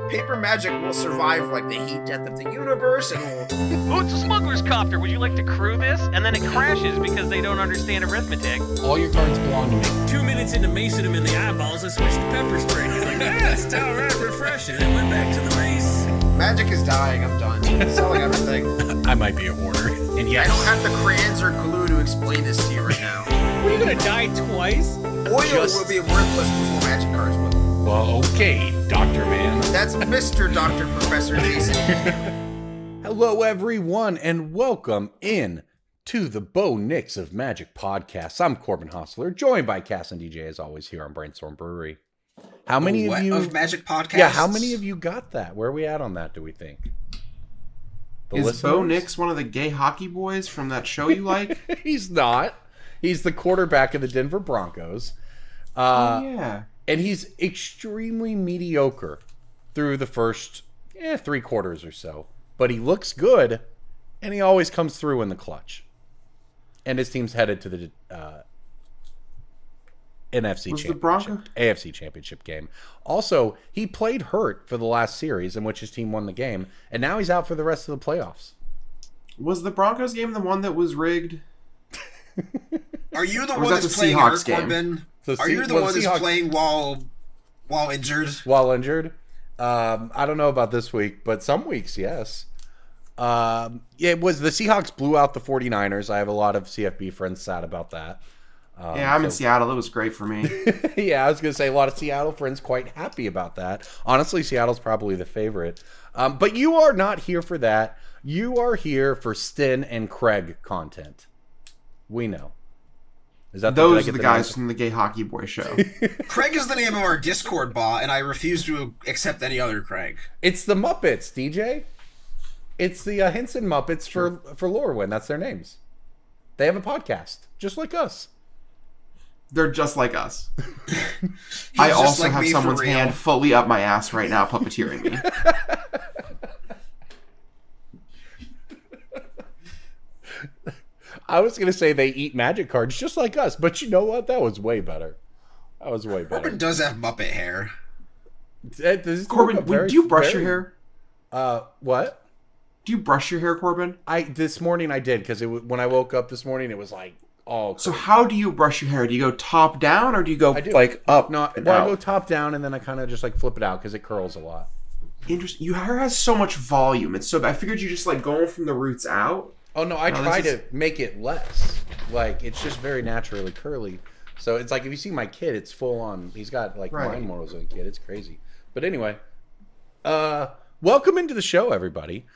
paper magic will survive like the heat death of the universe, and will... Oh, it's a smuggler's copter. Would you like to crew this? And then it crashes because they don't understand arithmetic. All your cards belong to me. 2 minutes into macing him in the eyeballs, I switched to pepper spray. He's like, that's downright refreshing. And went back to the mace. Magic is dying. I'm done. Selling everything. I might be a hoarder. And yes, I don't have the crayons or glue to explain this to you right now. What, are you gonna die twice? Oil will be worthless before magic cards will. well, okay, Dr. Man. That's Mr. Dr. Professor Jason. Hello, everyone, and welcome in to the Bo Nix of Magic podcast. I'm Corbin Hostler, joined by Cass and DJ as always here on Brainstorm Brewery. How many of you of Magic podcasts? Yeah, how many of you got that? Where are we at on that? Do we think? Is Bo Nix one of the gay hockey boys from that show you like? He's not. He's the quarterback of the Denver Broncos. Yeah. And he's extremely mediocre through the first 3 quarters or so. But he looks good, and he always comes through in the clutch. And his team's headed to the AFC Championship game. Also, he played hurt for the last series in which his team won the game, and now he's out for the rest of the playoffs. Was the Broncos game the one that was rigged? Are you the Or one was that that's the playing Seahawks hurt, game? Corbin? The Are you the one that's playing while injured? While injured? I don't know about this week, but some weeks, yes. It was the Seahawks blew out the 49ers. I have a lot of CFB friends sad about that. Yeah, I'm in Seattle. It was great for me. Yeah, I was going to say a lot of Seattle friends quite happy about that. Honestly, Seattle's probably the favorite. But you are not here for that. You are here for Sten and Craig content. We know. Is that Those are the guys from the Gay Hockey Boy show. Craig is the name of our Discord bot, and I refuse to accept any other Craig. It's the Muppets, DJ. It's the Henson Muppets for Lowryn. That's their names. They have a podcast, just like us. They're just like us. I also have someone's hand fully up my ass right now, puppeteering me. I was going to say they eat magic cards just like us, but you know what? That was way better. Corbin does have Muppet hair. Corbin, do you brush your hair? What? Do you brush your hair, Corbin? This morning I did, because when I woke up this morning, it was like all. So how do you brush your hair? Do you go top down, or do you go like up? No, I go top down, and then I kind of just like flip it out because it curls a lot. Interesting. Your hair has so much volume. It's so. I figured you just like going from the roots out. Oh no, I try to make it less. Like it's just very naturally curly. So it's like if you see my kid, it's full on. He's got like mind morals of a kid. It's crazy. But anyway, welcome into the show, everybody.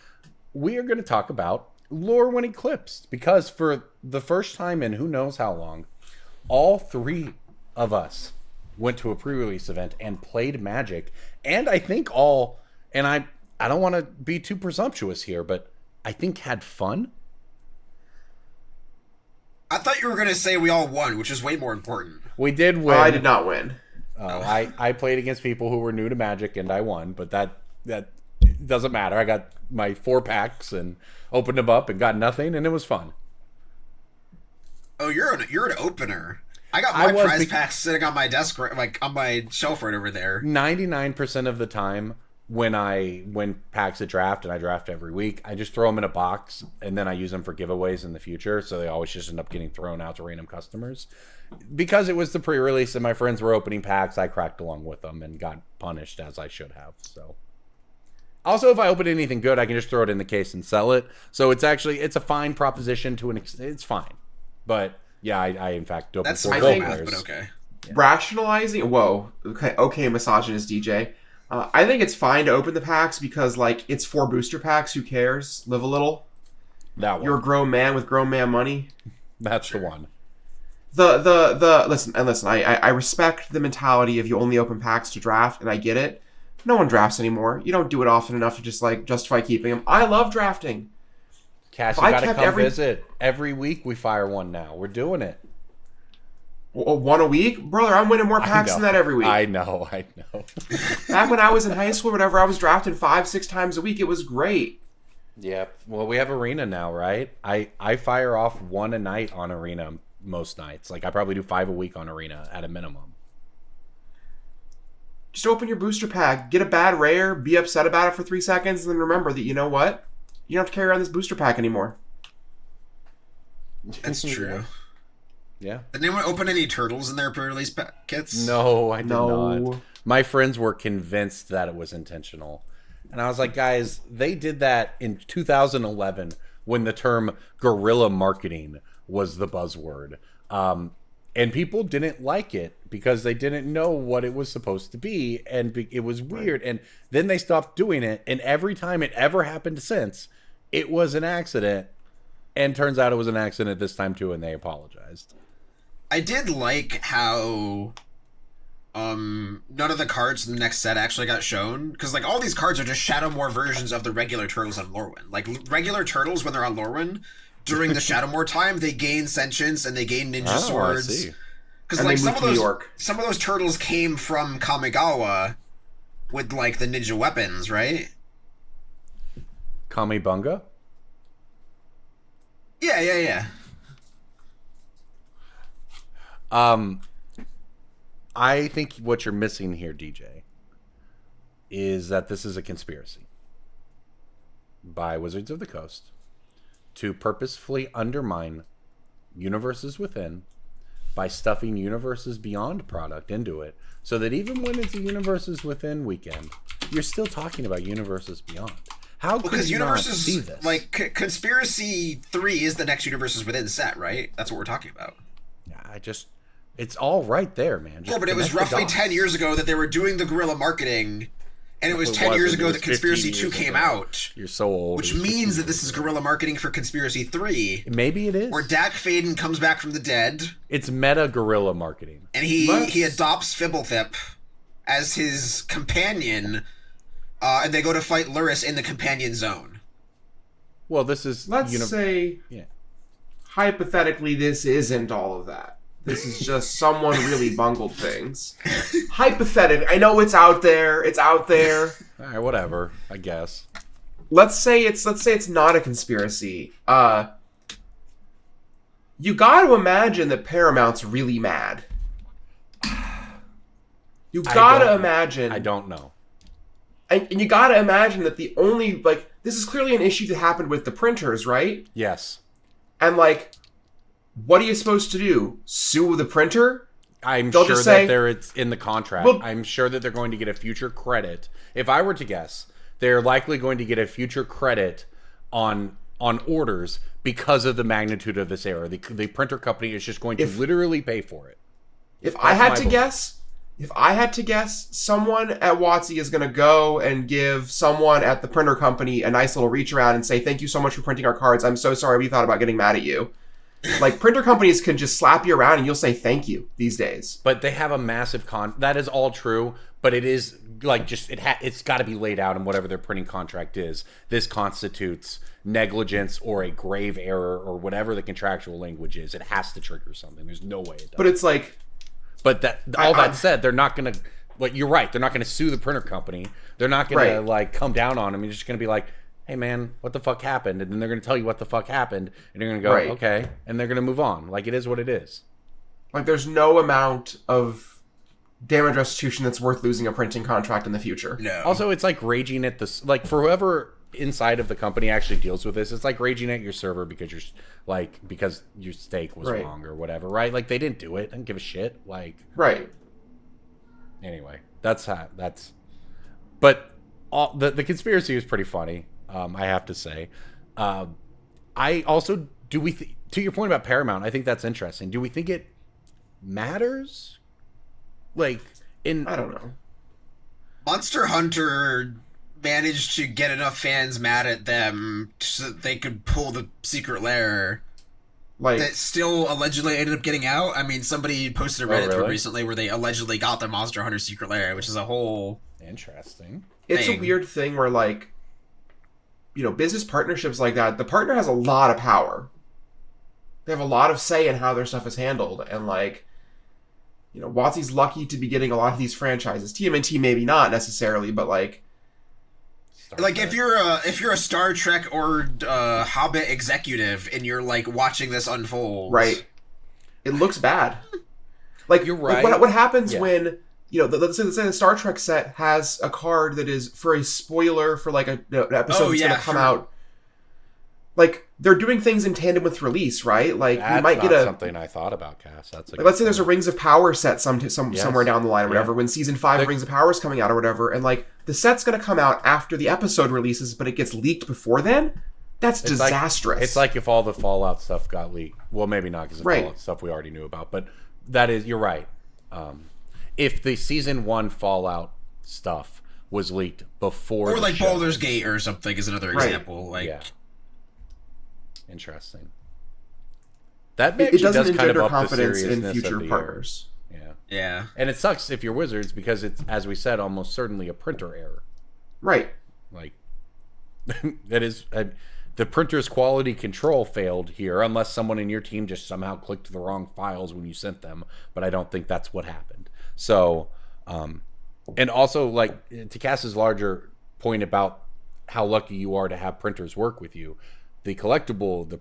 We are going to talk about Lowryn Eclipse because for the first time in who knows how long, all 3 of us went to a pre-release event and played Magic, and I think all. And I don't want to be too presumptuous here, but I think had fun. I thought you were going to say we all won, which is way more important. We did win. I did not win. I played against people who were new to Magic, and I won, but that doesn't matter. I got my 4 packs and opened them up and got nothing, and it was fun. Oh, you're an opener. I got my prize packs sitting on my desk, like on my shelf right over there. 99% of the time, when packs at draft, and I draft every week, I just throw them in a box, and then I use them for giveaways in the future, so they always just end up getting thrown out to random customers. Because it was the pre-release and my friends were opening packs, I cracked along with them and got punished as I should have. So, also, if I open anything good, I can just throw it in the case and sell it. So it's a fine proposition to an extent. It's fine. But yeah, I in fact opened that's 4 my gold math, players. but okay. Yeah. Rationalizing, whoa, okay, misogynist DJ. I think it's fine to open the packs because, like, it's 4 booster packs. Who cares? Live a little. That one. You're a grown man with grown man money. That's the one. Listen. I respect the mentality of you only open packs to draft, and I get it. No one drafts anymore. You don't do it often enough to just like justify keeping them. I love drafting. Cass, you gotta come visit. Every week we fire one now. We're doing it. One a week? Brother, I'm winning more packs than that every week. I know. Back when I was in high school, whatever, I was drafting 5-6 times a week. It was great. Yeah. Well, we have Arena now, right? I fire off 1 a night on Arena most nights. Like, I probably do 5 a week on Arena at a minimum. Just open your booster pack, get a bad rare, be upset about it for 3 seconds, and then remember that, you know what? You don't have to carry around this booster pack anymore. That's true. Yeah. Did anyone open any turtles in their pre-release kits? No, I did not. My friends were convinced that it was intentional. And I was like, guys, they did that in 2011 when the term guerrilla marketing was the buzzword. And people didn't like it because they didn't know what it was supposed to be. And it was weird. And then they stopped doing it. And every time it ever happened since, it was an accident. And turns out it was an accident this time too, and they apologized. I did like how none of the cards in the next set actually got shown, because like all these cards are just Shadowmoor versions of the regular turtles on Lowryn. Like regular turtles when they're on Lowryn, during the Shadowmoor time, they gain sentience and they gain ninja swords. Because like some of those turtles came from Kamigawa with like the ninja weapons, right? Kamibunga? Yeah. I think what you're missing here, DJ, is that this is a conspiracy by Wizards of the Coast to purposefully undermine Universes Within by stuffing Universes Beyond product into it, so that even when it's a Universes Within weekend, you're still talking about Universes Beyond. How could you not see this? Like, Conspiracy 3 is the next Universes Within set, right? That's what we're talking about. Yeah, it's all right there, man. Yeah, but it was roughly 10 years ago that they were doing the guerrilla marketing, and it was 10 years ago that Conspiracy 2 came out. You're so old. Which means that this is guerrilla marketing for Conspiracy 3. Maybe it is. Where Dak Faden comes back from the dead. It's meta guerrilla marketing. And he adopts Fibblethip as his companion, and they go to fight Luris in the companion zone. Well, this is... Let's say, hypothetically, this isn't all of that. This is just someone really bungled things. Hypothetically, I know it's out there. All right, whatever. I guess. Let's say it's not a conspiracy. You got to imagine that Paramount's really mad. You got to imagine. I don't know. And you got to imagine that the only this is clearly an issue that happened with the printers, right? Yes. And what are you supposed to do? Sue the printer? I'm sure that it's in the contract. Well, I'm sure that they're going to get a future credit. If I were to guess, they're likely going to get a future credit on orders because of the magnitude of this error. The printer company is just going to literally pay for it. If I had to guess, someone at WotC is going to go and give someone at the printer company a nice little reach around and say, "Thank you so much for printing our cards. I'm so sorry we thought about getting mad at you." Printer companies can just slap you around and you'll say thank you these days. But they have a massive that is all true, but it is it's got to be laid out in whatever their printing contract is. This constitutes negligence or a grave error or whatever the contractual language is. It has to trigger something. There's no way it does. But it's but that said, they're not going to you're right. They're not going to sue the printer company. They're not going to come down on them. You're just going to be like, "Hey man, what the fuck happened?" And then they're going to tell you what the fuck happened, and you're going to go, "Okay," and they're going to move on. It is what it is. There's no amount of damage restitution that's worth losing a printing contract in the future. No. Also, it's like raging at this. For whoever inside of the company actually deals with this, it's like raging at your server because because your stake was wrong or whatever, right? They didn't do it. I don't give a shit. Right. Anyway, but the conspiracy was pretty funny. I have to say. I also to your point about Paramount, I think that's interesting. Do we think it matters? I don't know. Monster Hunter managed to get enough fans mad at them so that they could pull the secret lair that still allegedly ended up getting out. I mean, somebody posted a Reddit thread recently where they allegedly got the Monster Hunter secret lair, which is a whole interesting. It's a weird thing where business partnerships like that, the partner has a lot of power. They have a lot of say in how their stuff is handled, and WotC's lucky to be getting a lot of these franchises. TMNT maybe not necessarily, but if you're a Star Trek or Hobbit executive and you're watching this unfold, right? It looks bad. You're right. What happens when let's say the Star Trek set has a card that is for a spoiler for like an episode that's going to come out. Like, they're doing things in tandem with release, right? Like, That's you might get something I thought about, Cass. That's let's say there's a Rings of Power set somewhere down the line or whatever, when season 5 of Rings of Power is coming out or whatever, and like the set's going to come out after the episode releases, but it gets leaked before then. That's disastrous. It's like if all the Fallout stuff got leaked. Well, maybe not, because the Fallout stuff we already knew about, but you're right. If the season 1 Fallout stuff was leaked before, or like Baldur's Gate or something is another example. Like, interesting. That it doesn't kind engender of confidence in future partners. Yeah, and it sucks if you're Wizards, because it's, as we said, almost certainly a printer error. Right. Like, that is the printer's quality control failed here, unless someone in your team just somehow clicked the wrong files when you sent them. But I don't think that's what happened. So, and also, like, to Cass's larger point about how lucky you are to have printers work with you, the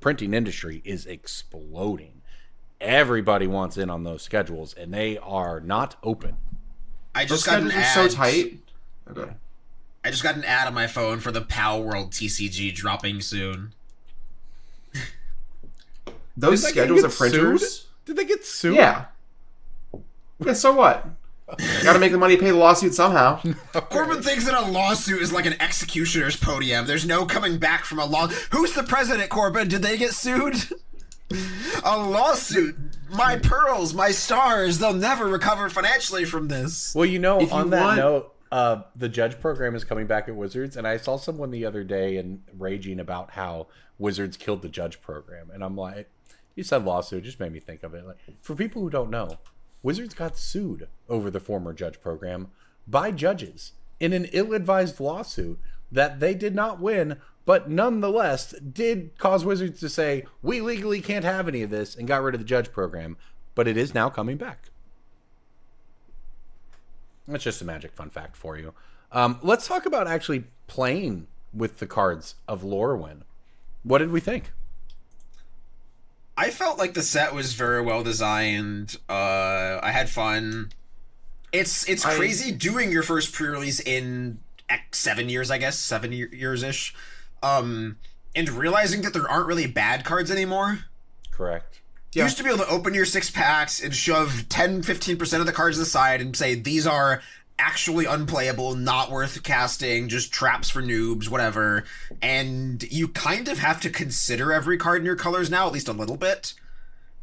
printing industry is exploding. Everybody wants in on those schedules, and they are not open. I just those got an schedules ad. are so tight. Okay. I just got an ad on my phone for the PAL World TCG dropping soon. Those Did they schedules get of printers. sued? Did they get sued? Yeah. Yeah. So what? Got to make the money pay the lawsuit somehow. Corbin thinks that a lawsuit is like an executioner's podium. There's no coming back from a law. Who's the president, Corbin? Did they get sued? A lawsuit. My pearls, my stars, they'll never recover financially from this. Well, If on you that want- note, the judge program is coming back at Wizards, and I saw someone the other day and raging about how Wizards killed the judge program, and I'm like, you said lawsuit, just made me think of it. Like, for people who don't know, Wizards got sued over the former judge program by judges in an ill-advised lawsuit that they did not win, but nonetheless did cause Wizards to say, we legally can't have any of this, and got rid of the judge program. But it is now coming back. That's just a magic fun fact for you. Let's talk about actually playing with the cards of Lowryn. What did we think? I felt like the set was very well designed. I had fun. It's crazy doing your first pre-release in 7 years, I guess, 7 years-ish, and realizing that there aren't really bad cards anymore. Correct. You used to be able to open your 6-packs and shove 10-15% of the cards aside and say, these are actually unplayable, not worth casting, just traps for noobs, whatever. And you kind of have to consider every card in your colors now, at least a little bit.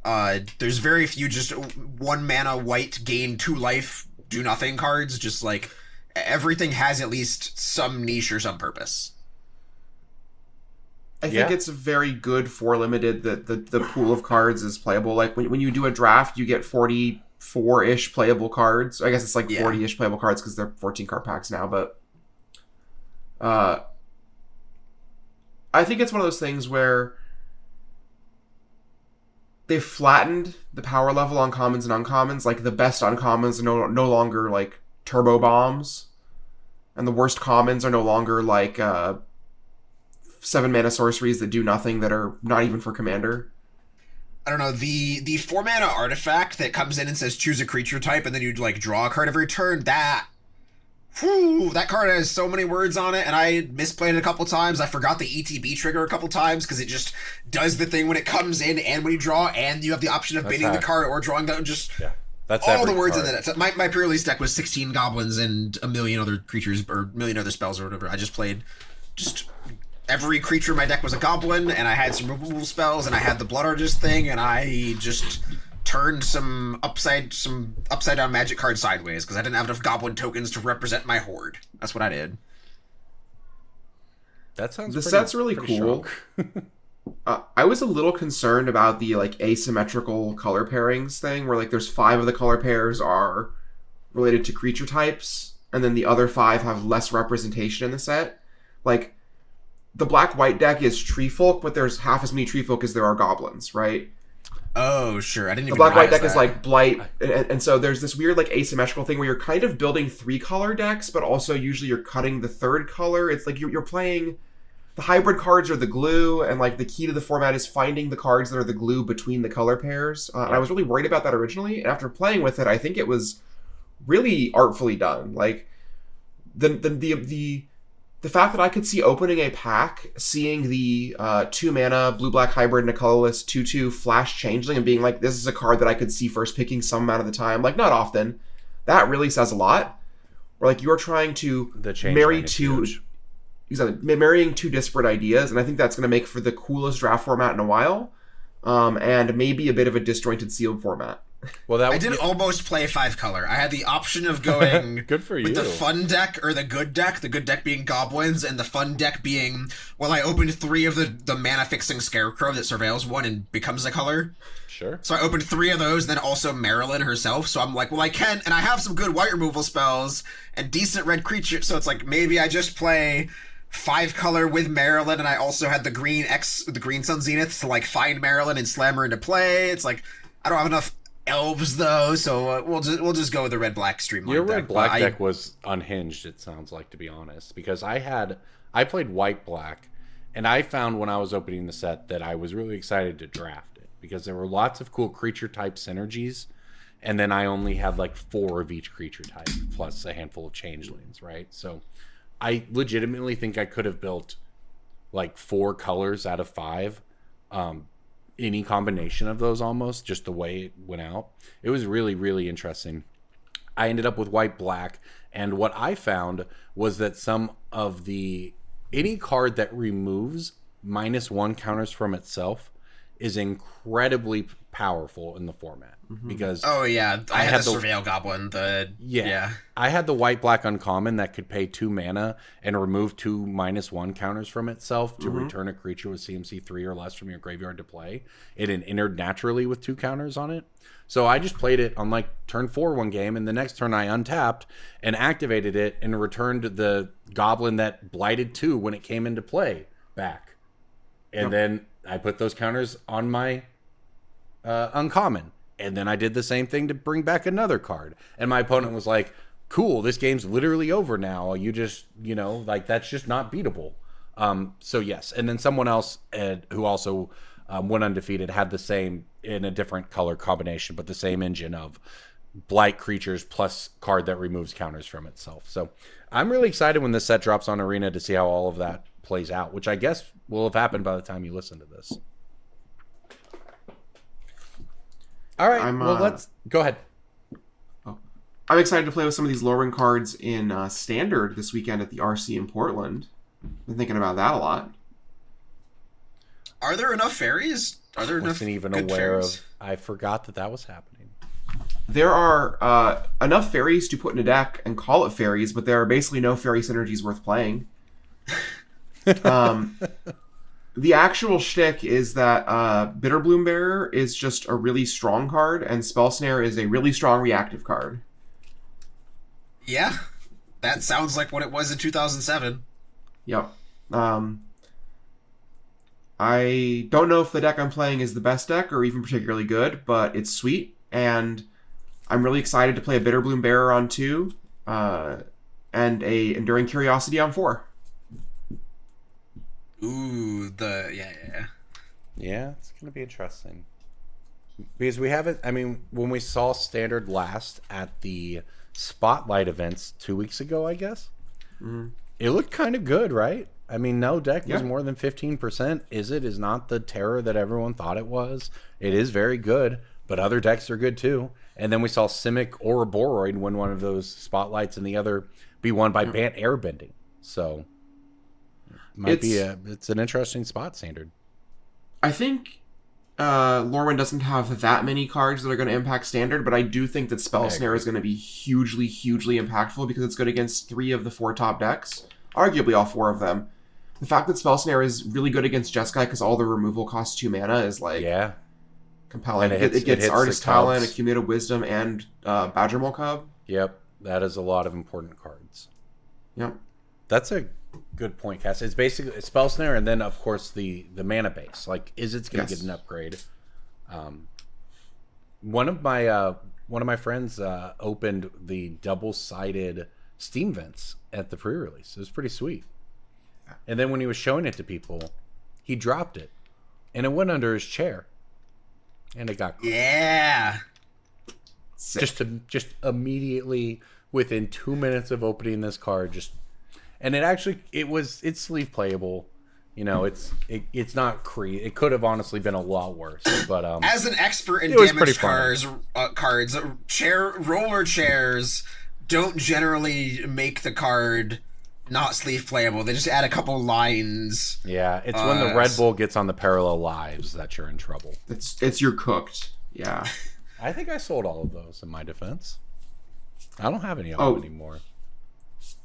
There's very few just 1 mana white, gain 2 life, do nothing cards. Just like, everything has at least some niche or some purpose. I think it's very good for limited that the pool of cards is playable. Like when you do a draft, you get 44-ish playable cards. I guess it's like 40-ish playable cards because they're 14 card packs now. But I think it's one of those things where they've flattened the power level on commons and uncommons. Like the best uncommons are no longer like turbo bombs, and the worst commons are no longer like 7 mana sorceries that do nothing, that are not even for commander. I don't know, the 4 mana artifact that comes in and says choose a creature type and then you like draw a card every turn, that card has so many words on it, and I misplayed it a couple times. I forgot the ETB trigger a couple times because it just does the thing when it comes in and when you draw, and you have the option of bidding the card or drawing the that's all the words in it. My pre-release deck was 16 goblins and a million other creatures or a million other spells or whatever. I just played every creature in my deck was a goblin, and I had some removal spells, and I had the Blood Artist thing, and I just turned some upside down magic cards sideways because I didn't have enough goblin tokens to represent my horde. That's what I did. That sounds. The set's really cool. I was a little concerned about the like asymmetrical color pairings thing, where like there's 5 of the color pairs are related to creature types, and then the other 5 have less representation in the set. Like, the black-white deck is tree folk, but there's half as many tree folk as there are goblins, right? Oh, sure. I didn't even The black-white deck that. is like blight, and so there's this weird like asymmetrical thing where you're kind of building 3-color decks, but also usually you're cutting the 3rd color. It's like you're playing... The hybrid cards are the glue, and like the key to the format is finding the cards that are the glue between the color pairs. And I was really worried about that originally, and after playing with it, I think it was really artfully done. Like the fact that I could see opening a pack, seeing the 2-mana blue-black hybrid and a colorless 2/2 flash changeling and being like, this is a card that I could see first picking some amount of the time, like not often, that really says a lot. Or like you're trying to marrying two disparate ideas, and I think that's going to make for the coolest draft format in a while, and maybe a bit of a disjointed sealed format. Well, I did almost play 5-color. I had the option of going good for you with the fun deck or the good deck being goblins, and the fun deck being, well, I opened 3 of the mana fixing scarecrow that surveils one and becomes a color. Sure. So I opened 3 of those, and then also Marilyn herself. So I'm like, well, I can, and I have some good white removal spells and decent red creatures. So it's like maybe I just play 5-color with Marilyn, and I also had the green Sun Zenith to like find Marilyn and slam her into play. It's like I don't have enough elves though, so we'll just go with the red-black streamline. Your red-black deck was unhinged, it sounds like, to be honest, because I played white-black, and I found when I was opening the set that I was really excited to draft it because there were lots of cool creature type synergies, and then I only had like 4 of each creature type plus a handful of changelings, right? So I legitimately think I could have built like 4 colors out of 5. Any combination of those, almost just the way it went out. It was really, really interesting. I ended up with white-black, and what I found was that any card that removes -1 counters from itself is incredibly powerful in the format. Because I had the Surveil Goblin. I had the white-black uncommon that could pay 2 mana and remove 2 -1 counters from itself to return a creature with CMC 3 or less from your graveyard to play. It entered naturally with 2 counters on it. So I just played it on like turn 4 one game, and the next turn I untapped and activated it and returned the goblin that blighted 2 when it came into play back. And then I put those counters on my uncommon. And then I did the same thing to bring back another card. And my opponent was like, cool, this game's literally over now. You just, like, that's just not beatable. So yes. And then someone else who also went undefeated had the same, in a different color combination, but the same engine of blight creatures plus card that removes counters from itself. So I'm really excited when this set drops on Arena to see how all of that plays out, which I guess will have happened by the time you listen to this. All right, let's go ahead. I'm excited to play with some of these Lowryn cards in Standard this weekend at the RC in Portland. Been thinking about that a lot. Are there enough fairies? Are there enough? Wasn't even aware of. I forgot that was happening. There are enough fairies to put in a deck and call it fairies, but there are basically no fairy synergies worth playing. The actual shtick is that Bitterbloom Bearer is just a really strong card, and Spell Snare is a really strong reactive card. Yeah, that sounds like what it was in 2007. Yep. I don't know if the deck I'm playing is the best deck or even particularly good, but it's sweet, and I'm really excited to play a Bitterbloom Bearer on 2, and a Enduring Curiosity on 4. Ooh, Yeah, it's going to be interesting. Because we haven't, when we saw Standard last at the Spotlight events 2 weeks ago, I guess, it looked kind of good, right? No deck was more than 15%. Is not the terror that everyone thought it was. It is very good, but other decks are good too. And then we saw Simic or Boroid win one of those Spotlights and the other be won by Bant Airbending. So it's an interesting spot, Standard. I think Lowryn doesn't have that many cards that are going to impact Standard, but I do think that Spell Snare is going to be hugely, hugely impactful because it's good against 3 of the 4 top decks, arguably all 4 of them. The fact that Spell Snare is really good against Jeskai because all the removal costs 2 mana is compelling. It gets Artist Talent, Accumulated Wisdom, and Badgermole Cub. Yep, that is a lot of important cards. Yep. That's a good point, Cass. It's basically Spell Snare, and then of course the mana base. Like, is it's going to get an upgrade? One of my friends opened the double-sided Steam Vents at the pre-release. It was pretty sweet. And then when he was showing it to people, he dropped it, and it went under his chair, and it got crushed. Yeah. Just immediately within 2 minutes of opening this card, and it's sleeve playable. You know, it's not it could have honestly been a lot worse. But as an expert in it was damaged pretty cards, roller chairs don't generally make the card not sleeve playable. They just add a couple lines. Yeah, it's when the Red Bull gets on the parallel lives that you're in trouble. It's you're cooked. Yeah. I think I sold all of those in my defense. I don't have any of them anymore.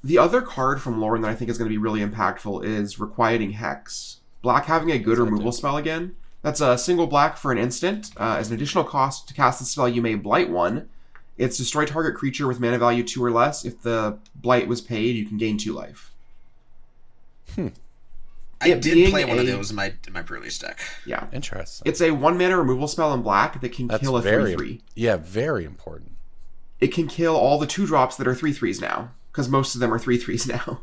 The other card from Lowryn that I think is going to be really impactful is Requiting Hex. Black having a good removal spell again. That's a single black for an instant. As an additional cost to cast the spell, you may blight one. It's destroy target creature with mana value 2 or less. If the blight was paid, you can gain 2 life. I did play one of those in my pre-release deck. Yeah. Interesting. It's a 1 mana removal spell in black that can kill a 3/3. Yeah, very important. It can kill all the 2-drops that are 3/3s now, because most of them are 3/3s now.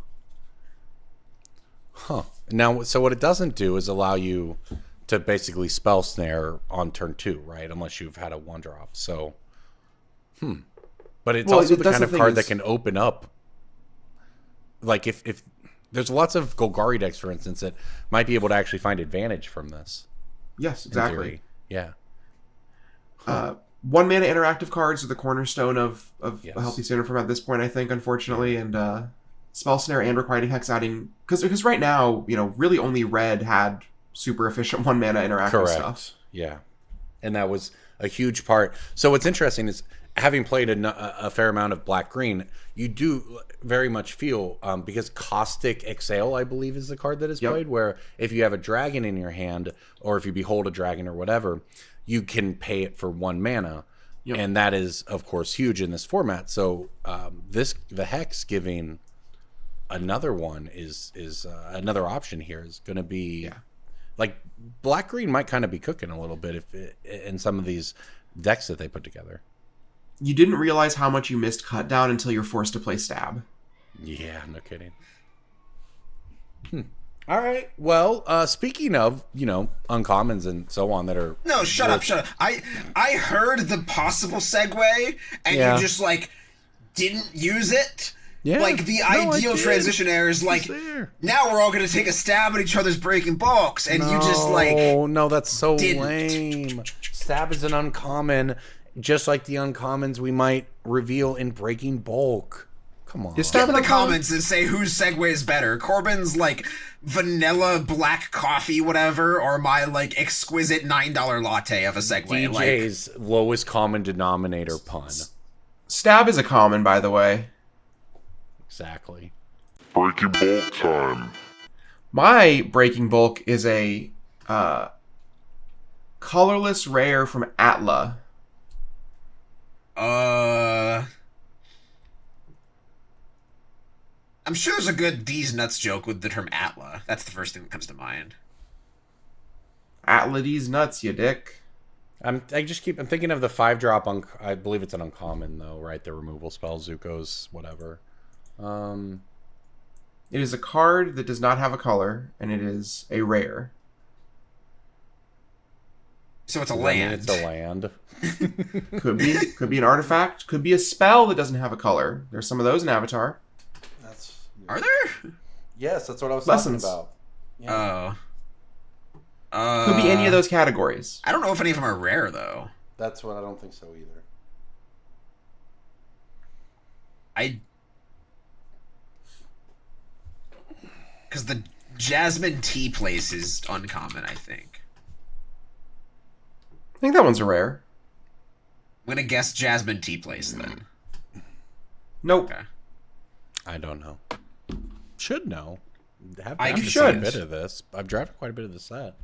Huh. Now, so what it doesn't do is allow you to basically spell snare on turn 2, right? Unless you've had a 1-drop. So, But it's also the kind of card that can open up. Like if there's lots of Golgari decks, for instance, that might be able to actually find advantage from this. Yes, exactly. Yeah. 1 mana interactive cards are the cornerstone of a healthy standard format at this point, I think, unfortunately. And Spell Snare and Requiting Hex adding... Because right now, you know, really only red had super efficient 1 mana interactive stuff. Yeah. And that was a huge part. So what's interesting is, having played a fair amount of black-green, you do very much feel, because Caustic Exhale, I believe, is the card that is played, where if you have a dragon in your hand, or if you behold a dragon or whatever, you can pay it for 1 mana. Yep. And that is, of course, huge in this format. So the Hex giving another one is another option here is going to be... Like, black-green might kind of be cooking a little bit in some of these decks that they put together. You didn't realize how much you missed Cut Down until you're forced to play Stab. Yeah, no kidding. All right. Well, speaking of, you know, uncommons and so on that are... No, shut up. I heard the possible segue, and you just, like, didn't use it. Yeah. Like, the ideal transition error is, like, now we're all going to take a stab at each other's breaking bulks, and you just, like... No, that's so lame. Stab is an uncommon... Just like the uncommons we might reveal in Breaking Bulk. Come on. Just get in the comments and say whose segue is better. Corbin's, like, vanilla black coffee, whatever, or my, like, exquisite $9 latte of a segue. DJ's lowest common denominator pun. Stab is a common, by the way. Exactly. Breaking Bulk time. My Breaking Bulk is a colorless rare from Atla. I'm sure there's a good D's nuts joke with the term Atla. That's the first thing that comes to mind. Atla D's nuts, you dick. I'm thinking of the 5-drop I believe it's an uncommon though, right? The removal spell, Zuko's, whatever. It is a card that does not have a color, and it is a rare. So it's a land. It's a land. Could be an artifact. Could be a spell that doesn't have a color. There's some of those in Avatar. Are there? Yes, that's what I was Lessons. talking about. Yeah. Could be any of those categories. I don't know if any of them are rare though. That's what I don't think so either. Because the Jasmine Tea place is uncommon, I think. I think that one's a rare. I'm gonna guess Jasmine Tea place then. Nope. Okay. I don't know. Should know. I should. Quite a bit of this. I've drafted quite a bit of the set.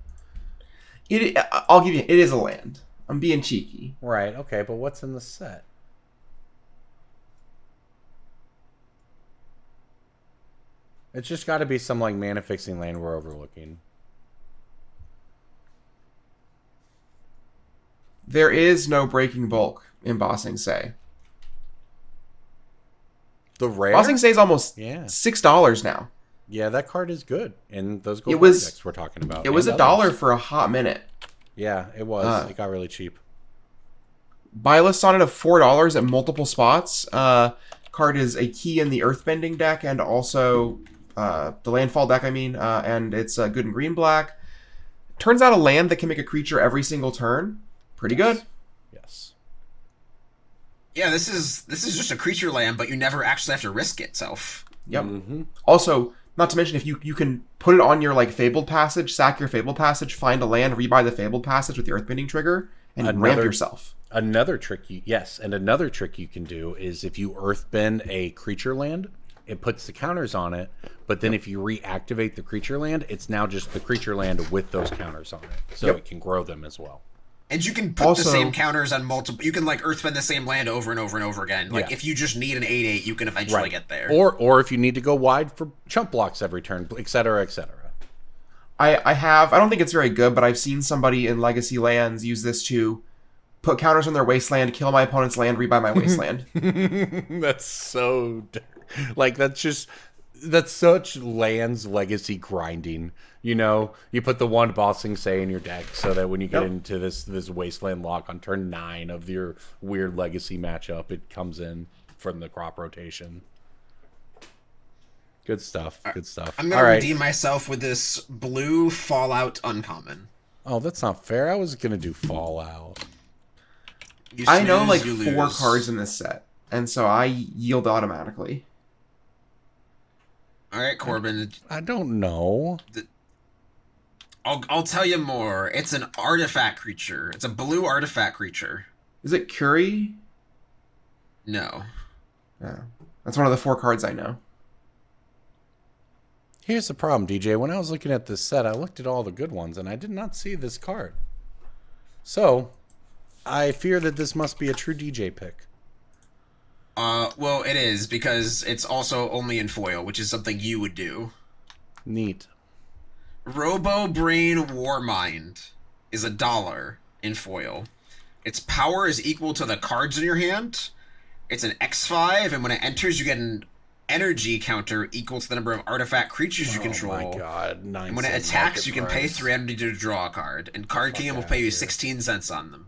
I'll give you. It is a land. I'm being cheeky. Right. Okay. But what's in the set? It's just got to be some like mana fixing land we're overlooking. There is no Breaking Bulk in Bossing Say. The rare? Bossing Say is almost $6 now. Yeah, that card is good. And those gold decks we're talking about. It was $1 for a hot minute. Yeah, it was. It got really cheap. Buy list on it of $4 at multiple spots. Card is a key in the Earthbending deck and also the Landfall deck, and it's good in green-black. Turns out a land that can make a creature every single turn. Pretty good. Yes. Yeah, this is just a creature land, but you never actually have to risk itself. Yep. Also, not to mention, if you can put it on your like Fabled Passage, sack your Fabled Passage, find a land, rebuy the Fabled Passage with the Earthbending trigger, and ramp yourself. Another trick you can do is if you Earthbend a creature land, it puts the counters on it, but then if you reactivate the creature land, it's now just the creature land with those counters on it, so it can grow them as well. And you can put the same counters on multiple. You can like Earthbend the same land over and over and over again. Like if you just need an 8/8, you can eventually get there. Or if you need to go wide for chump blocks every turn, etc., etc. I don't think it's very good, but I've seen somebody in Legacy Lands use this to put counters on their wasteland, kill my opponent's land, rebuy my wasteland. That's so... Like, that's such Lands Legacy grinding. You know, you put the one Bossing Say in your deck so that when you get into this wasteland lock on turn 9 of your weird Legacy matchup, it comes in from the crop rotation. Good stuff. Good stuff. I'm going to redeem myself with this blue Fallout uncommon. Oh, that's not fair. I was going to do Fallout. I know like 4 cards in this set, and so I yield automatically. All right, Corbin. I don't know. I'll tell you more. It's an artifact creature. It's a blue artifact creature. Is it Curie? No. Yeah. That's one of the 4 cards I know. Here's the problem, DJ. When I was looking at this set, I looked at all the good ones, and I did not see this card. So, I fear that this must be a true DJ pick. Well, it is, because it's also only in foil, which is something you would do. Neat. Robo Brain Warmind is $1 in foil. Its power is equal to the cards in your hand. It's an X5, and when it enters, you get an energy counter equal to the number of artifact creatures you control. Oh my god. And when it attacks, you can pay 3 energy to draw a card, and Card Kingdom will pay you 16 cents on them.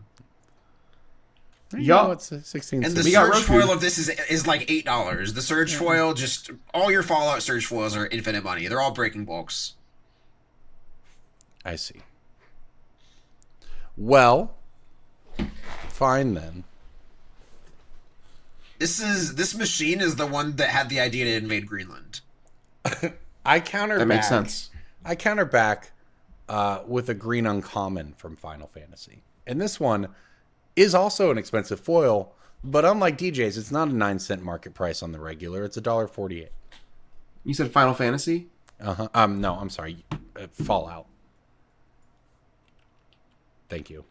Yup. 16 and the Surge foil of this is like $8. The Surge foil, just all your Fallout Surge foils are infinite money. They're all breaking bulks. I see. Well, fine then. This machine is the one that had the idea to invade Greenland. I counter that makes sense. I counter back with a green uncommon from Final Fantasy. And this one is also an expensive foil, but unlike DJ's, it's not a 9-cent market price on the regular. It's $1.48. You said Final Fantasy? Uh-huh. No, I'm sorry. Fallout. Thank you.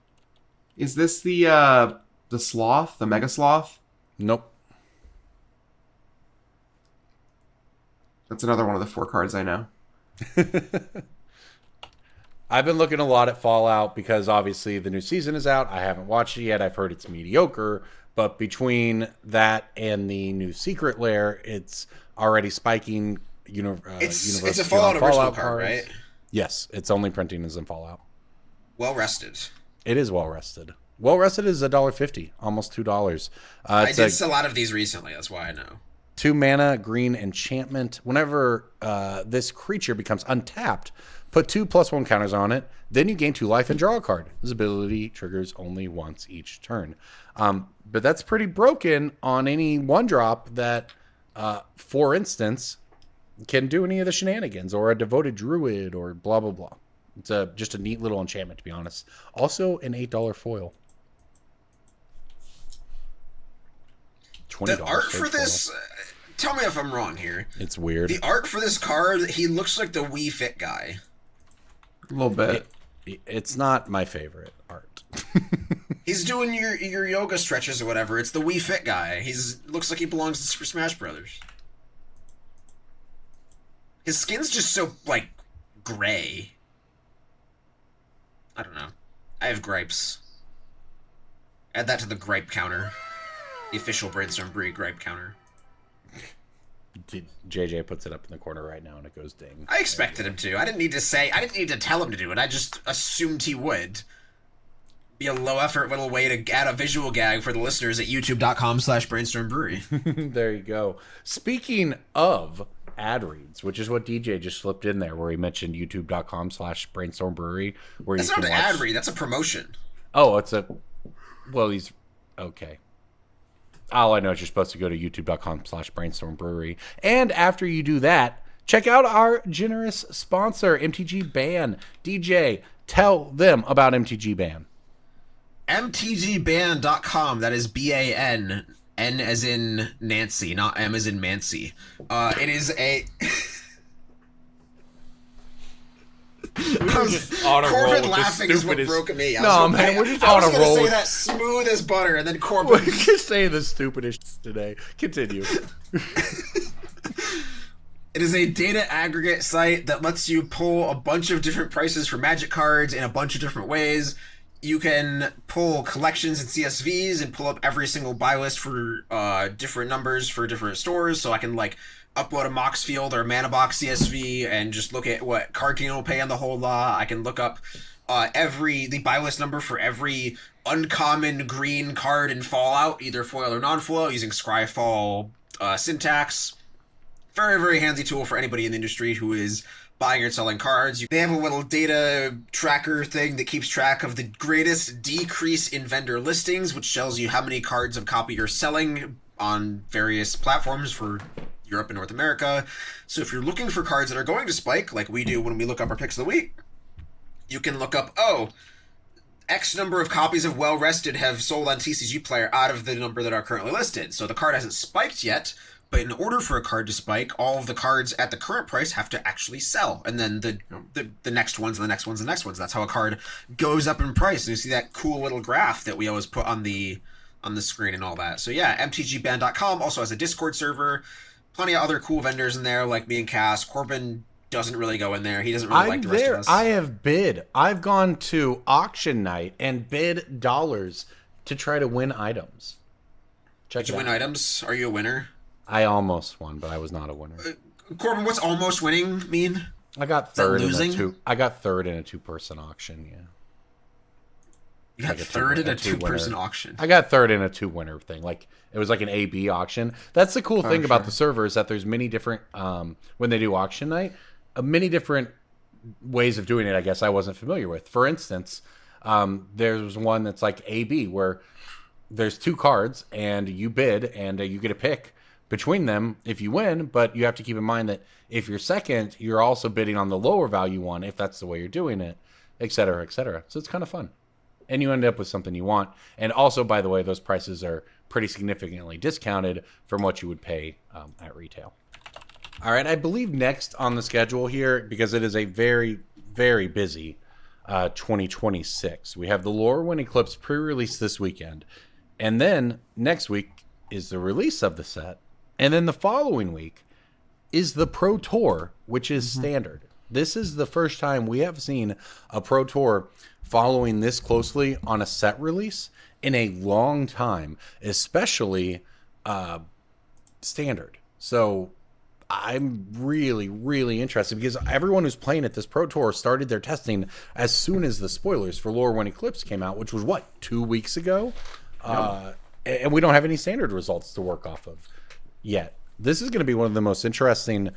Is this the sloth, the mega sloth? Nope. That's another one of the 4 cards I know. I've been looking a lot at Fallout because obviously the new season is out. I haven't watched it yet. I've heard it's mediocre, but between that and the new Secret Lair, it's already spiking. It's a Fallout original card, right? Yes, it's only printing as in Fallout. Well rested. It is well rested. Well rested is $1.50, almost $2. I did sell out of these recently. That's why I know. 2 mana, green enchantment. Whenever this creature becomes untapped, put 2/+1 counters on it. Then you gain 2 life and draw a card. This ability triggers only once each turn. But that's pretty broken on any 1-drop that, for instance, can do any of the shenanigans, or a devoted druid, or blah blah blah. It's just a neat little enchantment, to be honest. Also, an $8 foil. $20. The art for this. Tell me if I'm wrong here. It's weird. The art for this card, he looks like the Wii Fit guy. A little bit. It's not my favorite art. He's doing your yoga stretches or whatever. It's the Wii Fit guy. Looks like he belongs to Super Smash Brothers. His skin's just so, like, gray. I don't know. I have gripes. Add that to the gripe counter. The official Brainstorm Brewery gripe counter. JJ puts it up in the corner right now and it goes ding. I expected him to. I didn't need to tell him to do it. I just assumed he would. Be a low effort little way to add a visual gag for the listeners at youtube.com/Brainstorm Brewery. There you go. Speaking of ad reads, which is what DJ just slipped in there, where he mentioned youtube.com/Brainstorm Brewery, where That's you not can an watch... ad read, that's a promotion. Oh, it's a... Well, he's... Okay. All I know is you're supposed to go to youtube.com/Brainstorm Brewery. And after you do that, check out our generous sponsor, MTG Ban. DJ, tell them about MTG Ban. mtgban.com, that is BAN, N as in Nancy, not M as in Mancy. It is a... on a roll Corbin with laughing the is what stupidest- broke me. No, man, we're just I on was a gonna roll say with- that smooth as butter, and then We're Corbin... just saying the stupidest today. Continue. It is a data aggregate site that lets you pull a bunch of different prices for Magic cards in a bunch of different ways. You can pull collections and CSVs and pull up every single buy list for different numbers for different stores. So I can like upload a Mox Field or a Mana Box CSV and just look at what Card King will pay on the whole lot. I can look up the buy list number for every uncommon green card in Fallout, either foil or non-foil, using Scryfall syntax. Very, very handy tool for anybody in the industry who is buying or selling cards. They have a little data tracker thing that keeps track of the greatest decrease in vendor listings, which tells you how many cards of copy you're selling on various platforms for Europe and North America. So if you're looking for cards that are going to spike, like we do when we look up our picks of the week, you can look up, X number of copies of Well Rested have sold on TCG Player out of the number that are currently listed. So the card hasn't spiked yet, but in order for a card to spike, all of the cards at the current price have to actually sell. And then the next ones, and the next ones, and the next ones. That's how a card goes up in price. And you see that cool little graph that we always put on the screen and all that. So yeah, mtgband.com also has a Discord server. Plenty of other cool vendors in there, like me and Cass. Corbin doesn't really go in there. He doesn't really like the rest of us. I have bid. I've gone to auction night and bid dollars to try to win items. Did you win items? Are you a winner? I almost won, but I was not a winner. Corbin, what's almost winning mean? I got third in a two-person auction. Yeah. You got third in a two-person auction. I got third in a two-winner thing. Like it was like an A/B auction. That's the cool thing about the server is that there's many different when they do auction night, many different ways of doing it. I guess I wasn't familiar with. For instance, there's one that's like A/B where there's two cards and you bid and you get a pick between them if you win, but you have to keep in mind that if you're second, you're also bidding on the lower value one if that's the way you're doing it, et cetera, et cetera. So it's kind of fun. And you end up with something you want. And also, by the way, those prices are pretty significantly discounted from what you would pay at retail. All right, I believe next on the schedule here, because it is a very, very busy 2026, we have the Lowryn Eclipse pre-release this weekend. And then next week is the release of the set. And then the following week is the Pro Tour, which is standard. This is the first time we have seen a Pro Tour following this closely on a set release in a long time, especially standard. So I'm really, really interested because everyone who's playing at this Pro Tour started their testing as soon as the spoilers for Lowryn Eclipse came out, which was, 2 weeks ago? And we don't have any standard results to work off of yet. This is going to be one of the most interesting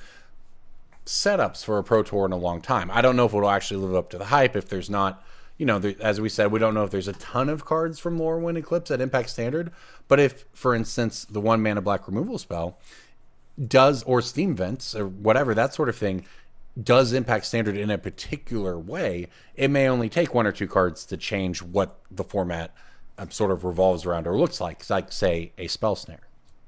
setups for a Pro Tour in a long time. I don't know if it'll actually live up to the hype if there's not, as we said, we don't know if there's a ton of cards from Lowryn Eclipse at Impact Standard, but if, for instance, the 1 mana black removal spell does, or Steam Vents, or whatever, that sort of thing, does Impact Standard in a particular way, it may only take 1 or 2 cards to change what the format sort of revolves around or looks like say, a Spell Snare.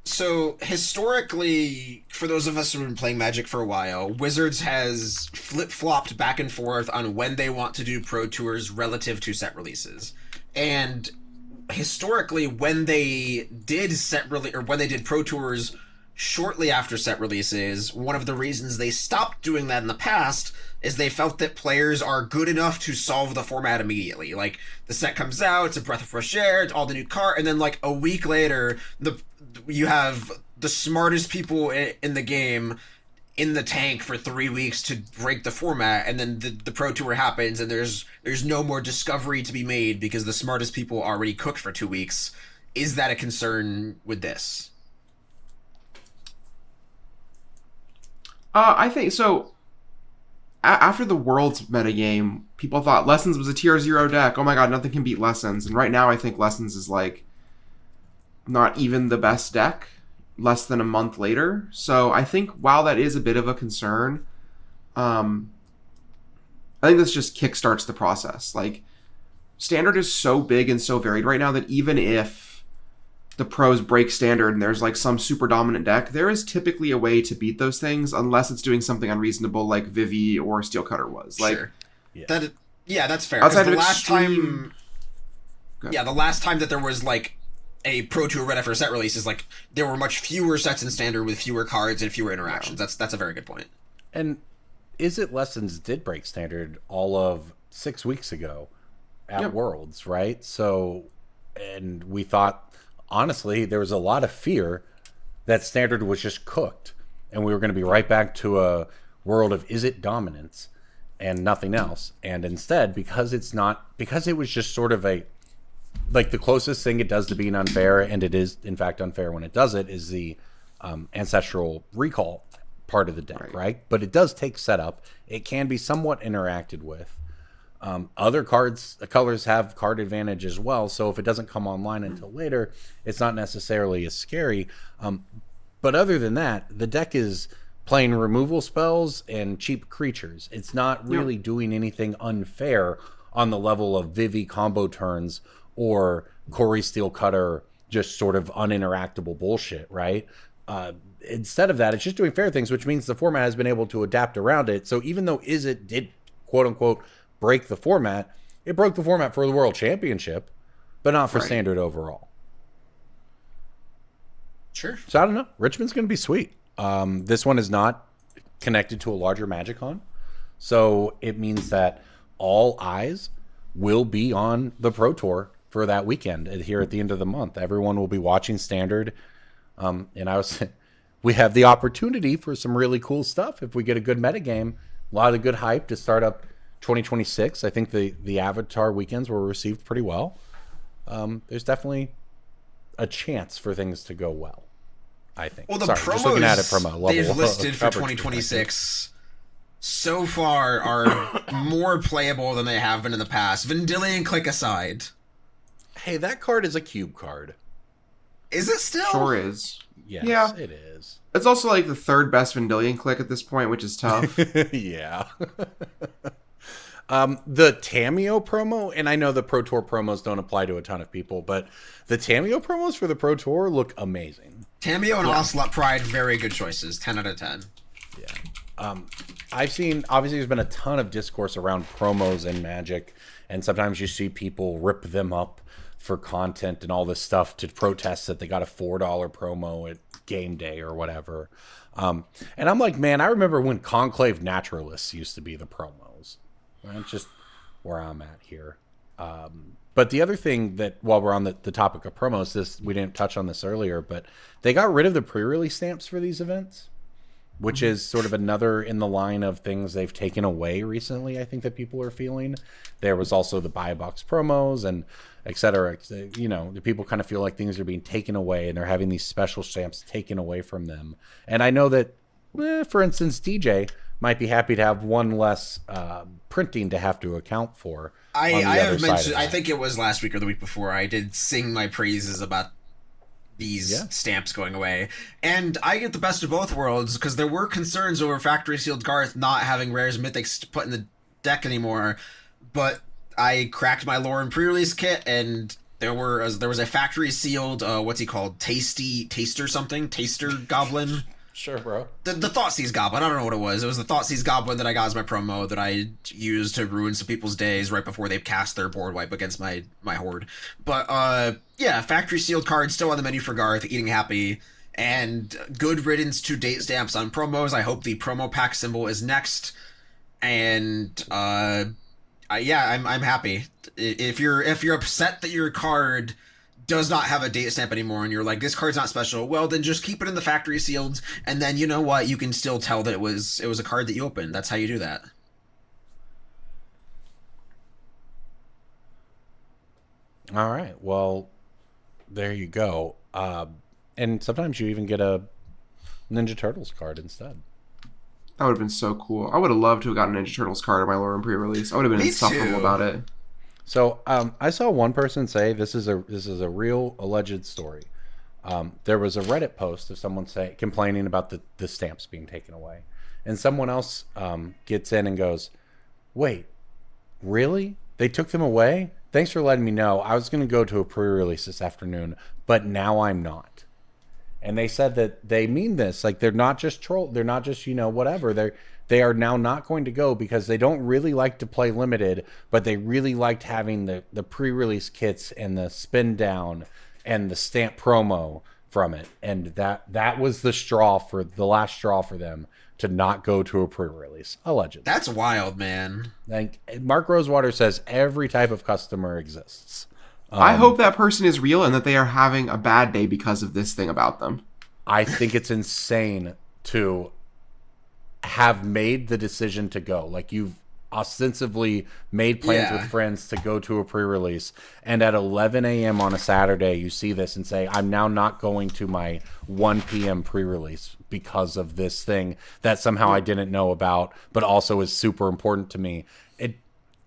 So, historically, for those of us who have been playing Magic for a while, Wizards has flip-flopped back and forth on when they want to do Pro Tours relative to set releases. And historically, when they did when they did Pro Tours shortly after set releases, one of the reasons they stopped doing that in the past is they felt that players are good enough to solve the format immediately. Like, the set comes out, it's a breath of fresh air, it's all the new card, and then like a week later, you have the smartest people in the game in the tank for 3 weeks to break the format, and then the Pro Tour happens, and there's no more discovery to be made because the smartest people already cooked for 2 weeks. Is that a concern with this? I think so. After the Worlds metagame, people thought Lessons was a tier 0 deck. Oh my god, nothing can beat Lessons. And right now I think Lessons is like not even the best deck less than a month later. So I think while that is a bit of a concern, I think this just kickstarts the process. Like, Standard is so big and so varied right now that even if the pros break Standard and there's like some super dominant deck, there is typically a way to beat those things unless it's doing something unreasonable like Vivi or Steel Cutter was. Like, sure. That's fair. Outside the of last extreme... the last time that there was like a Pro Tour Red for set release is like there were much fewer sets in Standard with fewer cards and fewer interactions. That's a very good point. And Is It Lessons did break Standard all of 6 weeks ago at Worlds, right? So, and we thought, honestly, there was a lot of fear that Standard was just cooked and we were going to be right back to a world of Is It dominance and nothing else. And instead, because it was just sort of the closest thing it does to being unfair, and it is in fact unfair when it does it, is the ancestral recall part of the deck, right? But it does take setup. It can be somewhat interacted with. Other colors have card advantage as well, so if it doesn't come online until later, it's not necessarily as scary. But other than that, the deck is playing removal spells and cheap creatures. It's not really doing anything unfair on the level of Vivi combo turns or Corey Steel Cutter just sort of uninteractable bullshit, right? Instead of that, it's just doing fair things, which means the format has been able to adapt around it. So even though Is It did, quote unquote, break the format, it broke the format for the World Championship, but not for Standard overall. Sure. So I don't know. Richmond's going to be sweet. This one is not connected to a larger Magicon, so it means that all eyes will be on the Pro Tour for that weekend here at the end of the month. Everyone will be watching Standard, and we have the opportunity for some really cool stuff if we get a good metagame. A lot of good hype to start up 2026. I think the Avatar weekends were received pretty well. There's definitely a chance for things to go well, I think. Well, the Sorry, promos just looking at it from a level they've listed for coverage 2026 so far are more playable than they have been in the past. Vendilion Click aside. Hey, that card is a cube card. Is it still? Sure is. Yes, Yeah. it is. It's also like the third best Vendilion Click at this point, which is tough. Yeah. The Tameo promo, and I know the Pro Tour promos don't apply to a ton of people, but the Tameo promos for the Pro Tour look amazing. Tameo and Ocelot Pride, very good choices. 10 out of 10. Yeah. I've seen, obviously, there's been a ton of discourse around promos in Magic, and sometimes you see people rip them up for content and all this stuff to protest that they got a $4 promo at game day or whatever. And I'm like, man, I remember when Conclave Naturalists used to be the promos. That's just where I'm at here. But the other thing that, while we're on the topic of promos, we didn't touch on this earlier, but they got rid of the pre-release stamps for these events, which is sort of another in the line of things they've taken away recently, I think, that people are feeling. There was also the buy box promos and et cetera. You know, the people kind of feel like things are being taken away and they're having these special stamps taken away from them. And I know that, for instance, DJ might be happy to have one less printing to have to account for. I have mentioned, I think it was last week or the week before, I did sing my praises about these stamps going away. And I get the best of both worlds, because there were concerns over Factory Sealed Garth not having rares mythics to put in the deck anymore. But I cracked my Lowryn Prerelease kit, and there was a Factory Sealed, what's he called? Taster Goblin. Sure, bro. The Thoughtseize Goblin. I don't know what it was. It was the Thoughtseize Goblin that I got as my promo that I used to ruin some people's days right before they cast their board wipe against my horde. But, yeah, Factory Sealed card still on the menu for Garth, eating happy. And good riddance to date stamps on promos. I hope the promo pack symbol is next. And, I'm happy. If you're upset that your card does not have a date stamp anymore, and you're like, this card's not special, well, then just keep it in the factory sealed, and then you know what? You can still tell that it was a card that you opened. That's how you do that. All right. Well, there you go. And sometimes you even get a Ninja Turtles card instead. That would have been so cool. I would have loved to have gotten a Ninja Turtles card in my Lowryn pre-release. I would have been Me insufferable too. about it. So I saw one person say this is a real alleged story. There was a Reddit post of someone complaining about the stamps being taken away, and someone else gets in and goes, "Wait, really? They took them away? Thanks for letting me know. I was going to go to a pre-release this afternoon, but now I'm not." And they said that they mean this, like they're not just they're not just whatever. They are now not going to go because they don't really like to play limited, but they really liked having the pre-release kits and the spin down and the stamp promo from it, and that was the last straw for them to not go to a pre-release, allegedly. That's wild, man. Like Mark Rosewater says, every type of customer exists. I hope that person is real and that they are having a bad day because of this thing about them. I think it's insane to have made the decision to go. Like, you've ostensibly made plans with friends to go to a pre-release, and at 11 a.m. on a Saturday, you see this and say, I'm now not going to my 1 p.m. pre-release because of this thing that somehow I didn't know about, but also is super important to me.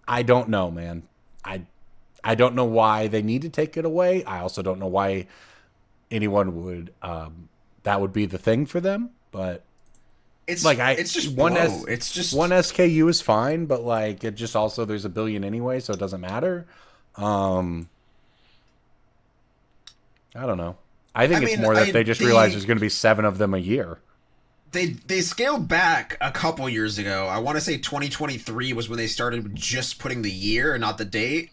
I don't know, man. I don't know why they need to take it away. I also don't know why anyone would that would be the thing for them, but It's like it's just one it's just one SKU is fine, but like it just also there's a billion anyway, so it doesn't matter. I don't know. I think it's more that they just realized there's going to be 7 of them a year. They scaled back a couple years ago. I want to say 2023 was when they started just putting the year and not the date.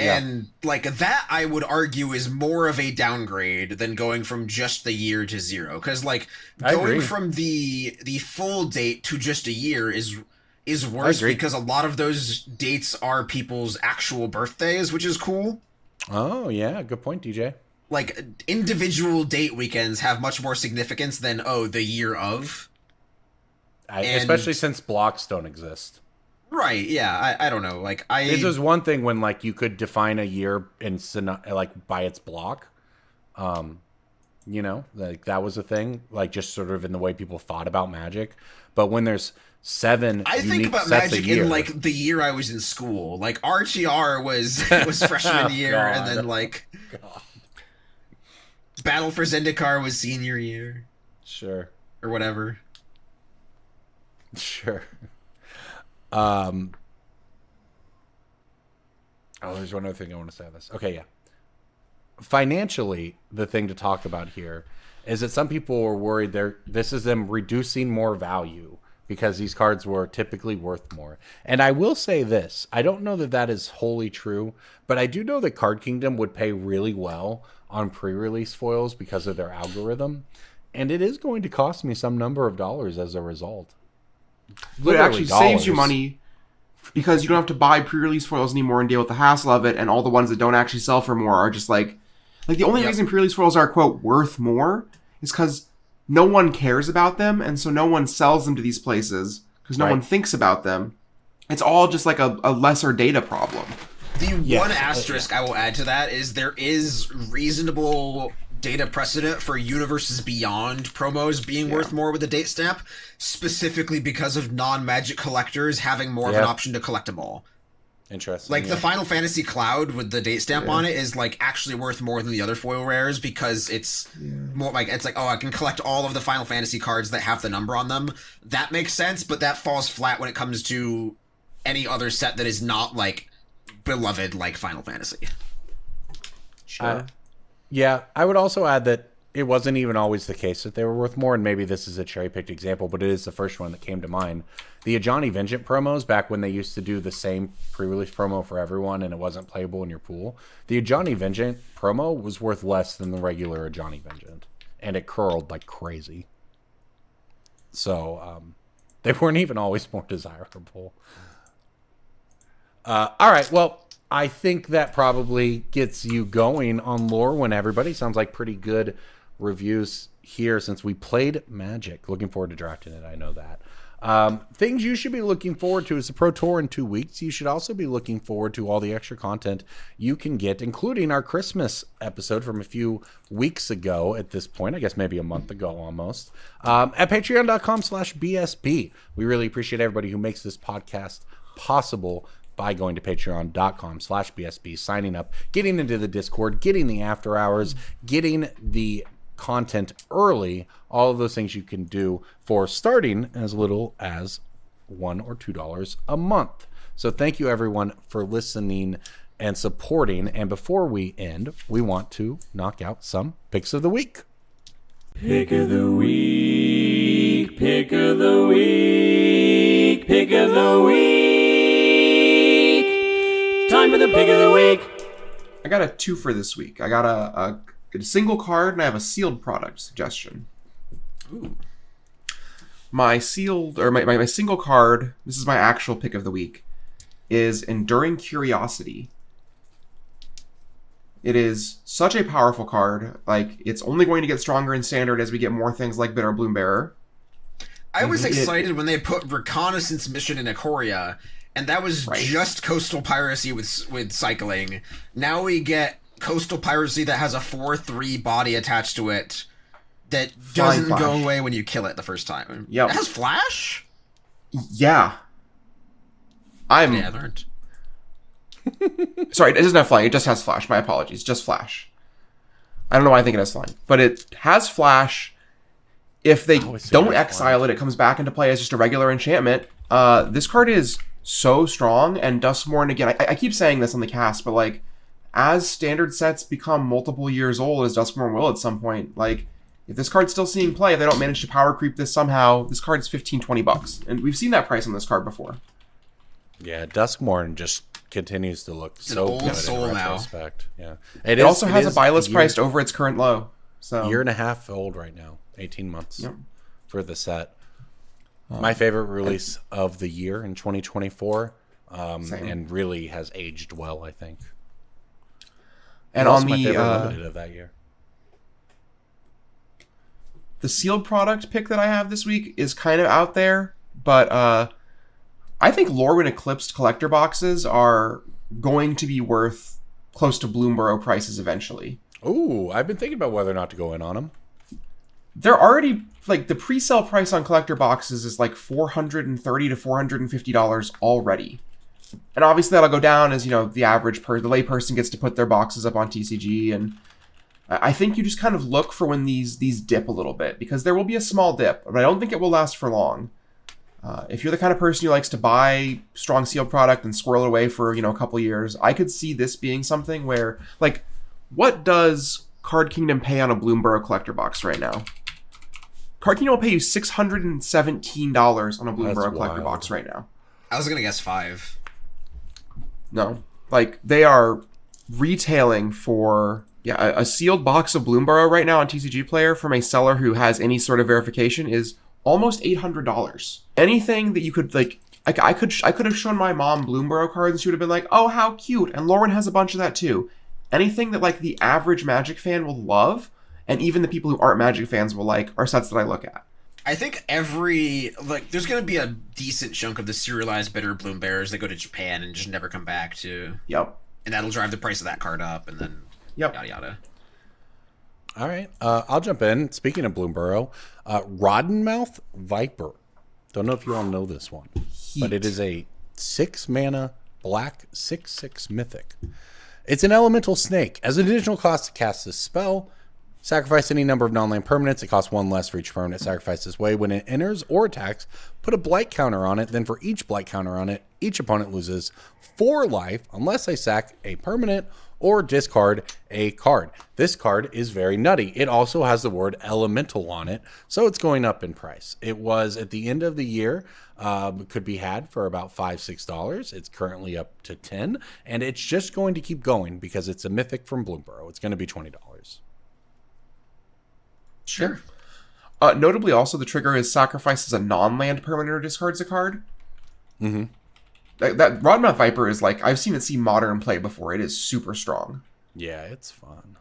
And like that, I would argue, is more of a downgrade than going from just the year to 0. Because like going from the full date to just a year is worse because a lot of those dates are people's actual birthdays, which is cool. Oh yeah, good point, DJ. Like individual date weekends have much more significance than the year of. Especially since blocks don't exist. Right, yeah, I don't know. Like this was one thing when like you could define a year in like by its block. Like that was a thing, like just sort of in the way people thought about Magic. But when there's 7 I think about Magic in like the year I was in school. Like RTR was freshman year, and then like Battle for Zendikar was senior year. Sure. Or whatever. Sure. There's one other thing I want to say on this. Okay, yeah. Financially, the thing to talk about here is that some people were worried this is them reducing more value because these cards were typically worth more. And I will say this, I don't know that is wholly true, but I do know that Card Kingdom would pay really well on pre-release foils because of their algorithm, and it is going to cost me some number of dollars as a result. But it actually saves you money because you don't have to buy pre-release foils anymore and deal with the hassle of it, and all the ones that don't actually sell for more are just like the only reason pre-release foils are, quote, worth more is because no one cares about them, and so no one sells them to these places because no one thinks about them. It's all just like a lesser data problem. The one asterisk I will add to that is there is reasonable data precedent for Universes Beyond promos being worth more with a date stamp, specifically because of non-Magic collectors having more of an option to collect them all. Interesting. Like the Final Fantasy Cloud with the date stamp on it is like actually worth more than the other foil rares because it's more like I can collect all of the Final Fantasy cards that have the number on them. That makes sense, but that falls flat when it comes to any other set that is not like beloved like Final Fantasy. Sure. Yeah, I would also add that it wasn't even always the case that they were worth more, and maybe this is a cherry-picked example, but it is the first one that came to mind. The Ajani Vengeant promos, back when they used to do the same pre-release promo for everyone and it wasn't playable in your pool, the Ajani Vengeant promo was worth less than the regular Ajani Vengeant, and it curled like crazy. So, they weren't even always more desirable. All right, well, I think that probably gets you going on Lowryn, everybody. Sounds like pretty good reviews here since we played Magic. Looking forward to drafting it, I know that. Things you should be looking forward to is the Pro Tour in 2 weeks. You should also be looking forward to all the extra content you can get, including our Christmas episode from a few weeks ago at this point. I guess maybe a month ago almost. At patreon.com/BSB. We really appreciate everybody who makes this podcast possible by going to patreon.com/BSB, signing up, getting into the Discord, getting the after hours, getting the content early, all of those things you can do for starting as little as $1 or $2 a month. So thank you everyone for listening and supporting. And before we end, we want to knock out some picks of the week. Pick of the week, pick of the week, pick of the week. Time for the pick of the week. I got a 2 for this week. I got a single card, and I have a sealed product suggestion. Ooh. My sealed, or my single card, this is my actual pick of the week, is Enduring Curiosity. It is such a powerful card. Like, it's only going to get stronger in Standard as we get more things like Bitter Bloombearer. I was excited when they put Reconnaissance Mission in Ikoria, and that was just coastal piracy with cycling. Now we get coastal piracy that has a 4/3 body attached to it that doesn't go away when you kill it the first time. Yep. It has flash? Yeah. I learned. Sorry, it doesn't have flying. It just has flash. My apologies. Just flash. I don't know why I think it has flying. But it has flash. If they don't exile it, it comes back into play as just a regular enchantment. This card is so strong, and Duskmourn, again, I keep saying this on the cast, but like, as standard sets become multiple years old, as Duskmourn will at some point, like, if this card's still seeing play, if they don't manage to power creep this somehow, this card's $15-20. And we've seen that price on this card before. Yeah, Duskmourn just continues to look so good in retrospect. Yeah. It also has a buy list priced over its current low. So year and a half old right now, 18 months for the set. My favorite release of the year in 2024, and really has aged well, I think. And on the my favorite limited of that year. The sealed product pick that I have this week is kind of out there, but I think Lowryn Eclipse collector boxes are going to be worth close to Bloomborough prices eventually. Ooh, I've been thinking about whether or not to go in on them. They're already, like, the pre-sale price on collector boxes is like $430 to $450 already. And obviously that'll go down as, you know, the average the lay person gets to put their boxes up on TCG. And I think you just kind of look for when these dip a little bit, because there will be a small dip, but I don't think it will last for long. If you're the kind of person who likes to buy strong sealed product and squirrel it away for, you know, a couple years, I could see this being something where, like, what does Card Kingdom pay on a Bloomborough collector box right now? Card Kingdom will pay you $617 on a Bloomborough collector box right now. I was going to guess 5. No. Like, they are retailing for, a sealed box of Bloomborough right now on TCG Player from a seller who has any sort of verification is almost $800. Anything that you could, like, I could have shown my mom Bloomborough cards and she would have been like, oh, how cute. And Lowryn has a bunch of that too. Anything that, like, the average Magic fan will love, and even the people who aren't Magic fans will like, are sets that I look at. I think there's going to be a decent chunk of the serialized Bitter Bloombearers that go to Japan and just never come back to. Yep. And that'll drive the price of that card up, and then yada yada. All right. I'll jump in. Speaking of Bloomborough, Roddenmouth Viper. Don't know if you all know this one, but it is a 6-mana black 6/6 mythic. It's an elemental snake. As an additional cost to cast this spell, sacrifice any number of non-land permanents. It costs 1 less for each permanent sacrificed this way. When it enters or attacks, put a blight counter on it. Then for each blight counter on it, each opponent loses 4 life unless they sack a permanent or discard a card. This card is very nutty. It also has the word elemental on it, so it's going up in price. It was at the end of the year, could be had for about $5-6. It's currently up to $10, and it's just going to keep going because it's a mythic from Bloomborough. It's going to be $20. Sure. Notably, also, the trigger is sacrifices a non-land permanent or discards a card. Mm-hmm. that Rodmouth Viper is like, I've seen it see modern play before. It is super strong. Yeah, it's fun.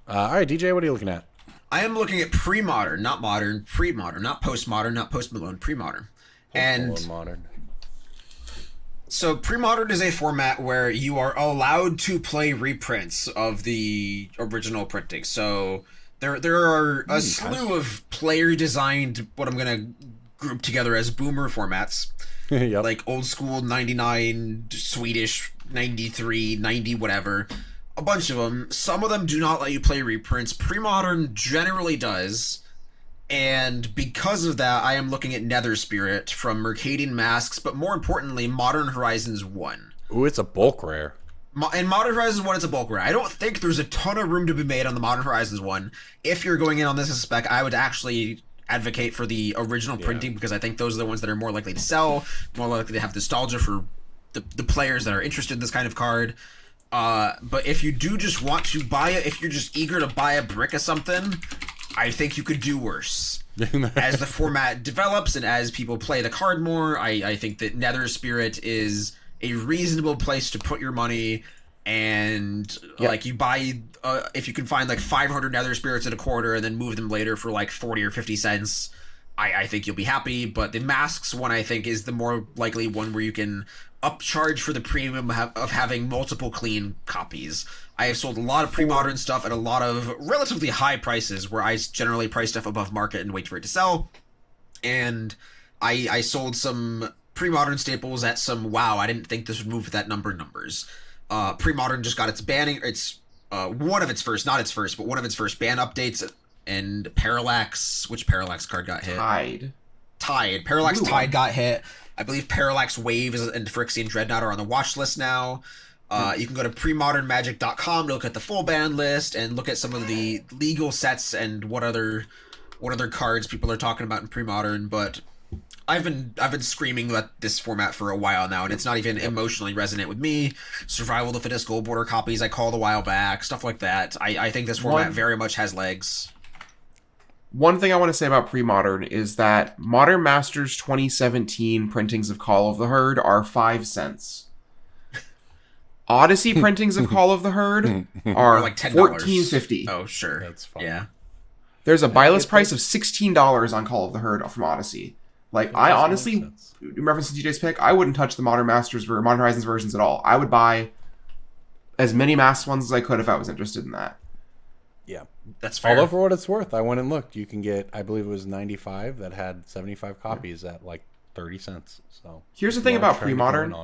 All right, DJ, what are you looking at? I am looking at pre-modern, not modern, pre-modern, not post-modern, not post-Malone, pre-modern. And modern. So pre-modern is a format where you are allowed to play reprints of the original printing. So there are a slew of player-designed, what I'm going to group together as boomer formats. Yep. Like old school 99, Swedish 93, 90, whatever. A bunch of them. Some of them do not let you play reprints. Pre-modern generally does. And because of that, I am looking at Nether Spirit from Mercadian Masks, but more importantly, Modern Horizons 1. Ooh, it's a bulk rare. In Modern Horizons 1, it's a bulk rare. I don't think there's a ton of room to be made on the Modern Horizons 1. If you're going in on this as a spec, I would actually advocate for the original printing, because I think those are the ones that are more likely to sell, more likely to have nostalgia for the players that are interested in this kind of card. But if you do just want to buy it, if you're just eager to buy a brick of something, I think you could do worse. As the format develops and as people play the card more, I think that Nether Spirit is a reasonable place to put your money. And like you buy, if you can find like 500 Nether Spirits in a quarter and then move them later for like 40 or 50 cents, I think you'll be happy. But the Masks one, I think, is the more likely one where you can upcharge for the premium of having multiple clean copies. I have sold a lot of pre-modern stuff at a lot of relatively high prices, where I generally price stuff above market and wait for it to sell. And I sold some pre-modern staples at some, wow, I didn't think this would move at that number numbers. Pre-modern just got its banning, it's one of its first, not its first, but one of its first ban updates. And Parallax, which Parallax card got hit? Tide. Parallax Tide got hit. I believe Parallax Wave and Phyrexian Dreadnought are on the watch list now. You can go to premodernmagic.com to look at the full ban list and look at some of the legal sets and what other cards people are talking about in pre-modern. But I've been screaming about this format for a while now, and it's not even emotionally resonant with me. Survival of the Fittest Gold Border copies I called a while back, stuff like that. I think this format very much has legs. One thing I want to say about pre-modern is that Modern Masters 2017 printings of Call of the Herd are 5 cents. Odyssey printings of Call of the Herd are like $14.50. Oh, sure. That's fine. Yeah. There's a buy list price of $16 on Call of the Herd from Odyssey. Like, I honestly, in reference to DJ's pick, I wouldn't touch the Modern Masters or Modern Horizons versions at all. I would buy as many Masked ones as I could if I was interested in that. Yeah. That's fair. Although for what it's worth, I went and looked. You can get, I believe it was 95 that had 75 copies at like 30 cents. So here's the thing about pre-modern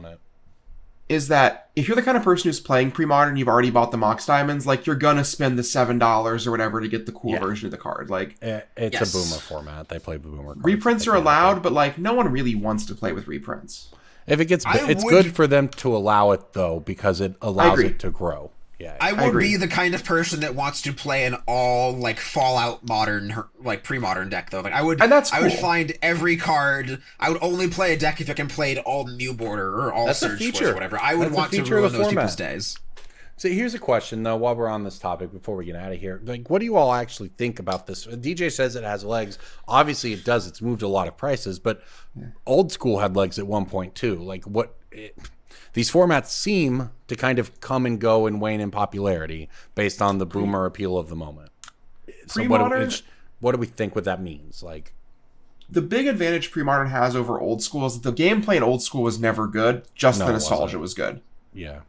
is that if you're the kind of person who's playing pre-modern, you've already bought the Mox Diamonds, like you're gonna spend the $7 or whatever to get the cool version of the card. Like it's a boomer format. They play boomer cards. Reprints are allowed, but like no one really wants to play with reprints. If it gets, it's good for them to allow it though, because it allows it to grow. Yeah, I would be the kind of person that wants to play an all like Fallout modern, like pre-modern deck though. Like I would, and that's cool. I would find every card. I would only play a deck if I can play it all New Border or all Surge Force or whatever. I would want to ruin those people's days. So here's a question though, while we're on this topic, before we get out of here. Like, what do you all actually think about this? DJ says it has legs. Obviously, it does. It's moved a lot of prices, but old school had legs at 1.2. Like, what? These formats seem to kind of come and go and wane in popularity based on the boomer appeal of the moment. So what do we think what that means? Like, the big advantage pre-modern has over old school is that the gameplay in old school was never good. Just the nostalgia was good. Yeah,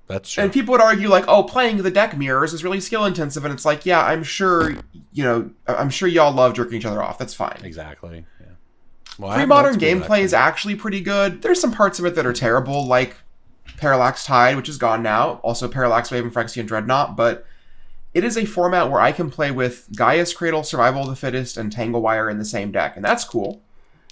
that's true. And people would argue like, oh, playing the deck mirrors is really skill intensive, and it's like, yeah, I'm sure y'all love jerking each other off. That's fine. Exactly. Yeah. Well, pre-modern gameplay is actually pretty good. There's some parts of it that are terrible, like Parallax Tide, which is gone now. Also Parallax Wave and Phyrexian Dreadnought, but it is a format where I can play with Gaia's Cradle, Survival of the Fittest, and Tanglewire in the same deck, and that's cool.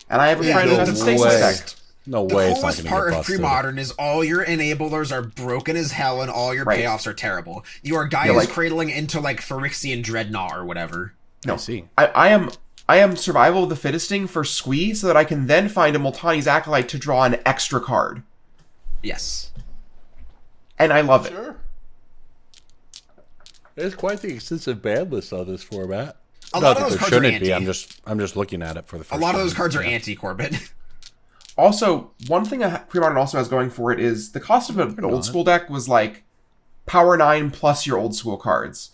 And I have a friend who has a Stasis deck. No way. The coolest part of pre-modern is all your enablers are broken as hell and all your payoffs are terrible. You are Gaia's cradling into like Phyrexian Dreadnought or whatever. No, I am Survival of the Fittesting for Squee so that I can then find a Multani's Acolyte to draw an extra card. Yes. And I love it. There's quite the extensive ban list on this format. A lot of those cards are anti. I'm just looking at it for the first time. A lot of those cards are anti-Corbin. Also, one thing Pre-Modern also has going for it is the cost of an old school deck was like Power 9 plus your old school cards.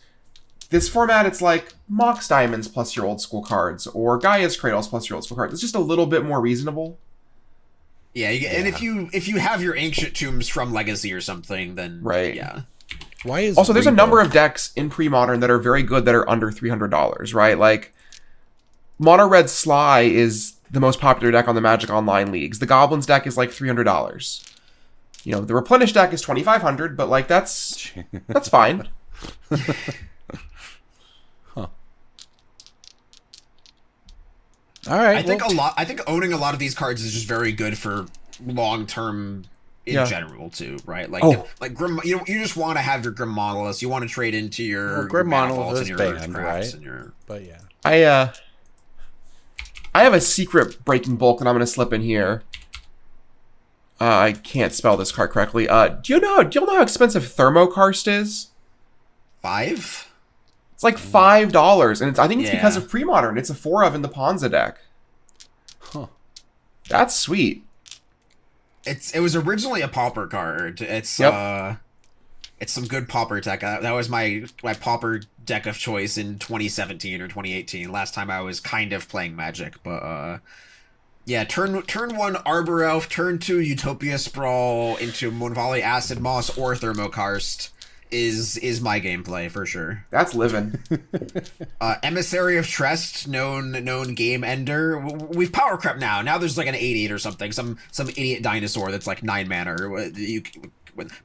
This format, it's like Mox Diamonds plus your old school cards, or Gaia's Cradles plus your old school cards. It's just a little bit more reasonable. Yeah, and if you have your Ancient Tombs from Legacy or something, then right. Yeah. Why is also, there's a number of decks in Pre-Modern that are very good that are under $300, right? Like, Mono Red Sly is the most popular deck on the Magic Online leagues. The Goblins deck is like $300. You know, the Replenish deck is $2,500, but like that's fine. All right. I think owning a lot of these cards is just very good for long term in general too, right? Like you just want to have your Grim Monoliths. You want to trade into your Grim your Monolith is and your banned, Earthcrafts right? and your... But yeah. I have a secret Breaking Bulk that I'm going to slip in here. I can't spell this card correctly. Do you know how expensive Thermokarst is? 5? It's like $5, and I think it's because of Pre-Modern. It's a 4 of in the Ponza deck. Huh. That's sweet. It was originally a Pauper card. It's some good Pauper deck. That was my Pauper deck of choice in 2017 or 2018. Last time I was kind of playing Magic, but yeah, turn 1 Arbor Elf, turn 2 Utopia Sprawl into Moonvalley Acid Moss or Thermokarst is my gameplay for sure. That's living. Emissary of Trest, known game ender. We've power crept now. Now there's like an 8/8 or something. Some idiot dinosaur that's like 9 mana.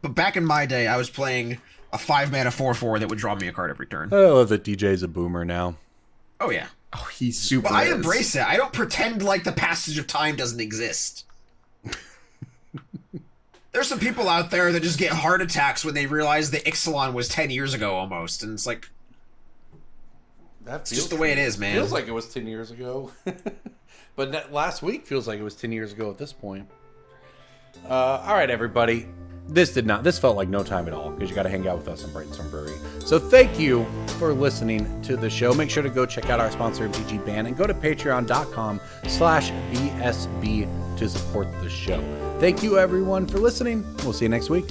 But back in my day, I was playing a 5 mana 4/4 that would draw me a card every turn. I love that DJ's a boomer now. Oh yeah. Oh, he's super. But I embrace it. I don't pretend like the passage of time doesn't exist. There's some people out there that just get heart attacks when they realize that Ixalan was 10 years ago almost, and it's like... That's just the way it is, man. Feels like it was 10 years ago. But last week feels like it was 10 years ago at this point. All right, everybody. This felt like no time at all, because you got to hang out with us in Brainstorm Brewery. So thank you for listening to the show. Make sure to go check out our sponsor, BG Band, and go to patreon.com/BSB to support the show. Thank you, everyone, for listening. We'll see you next week.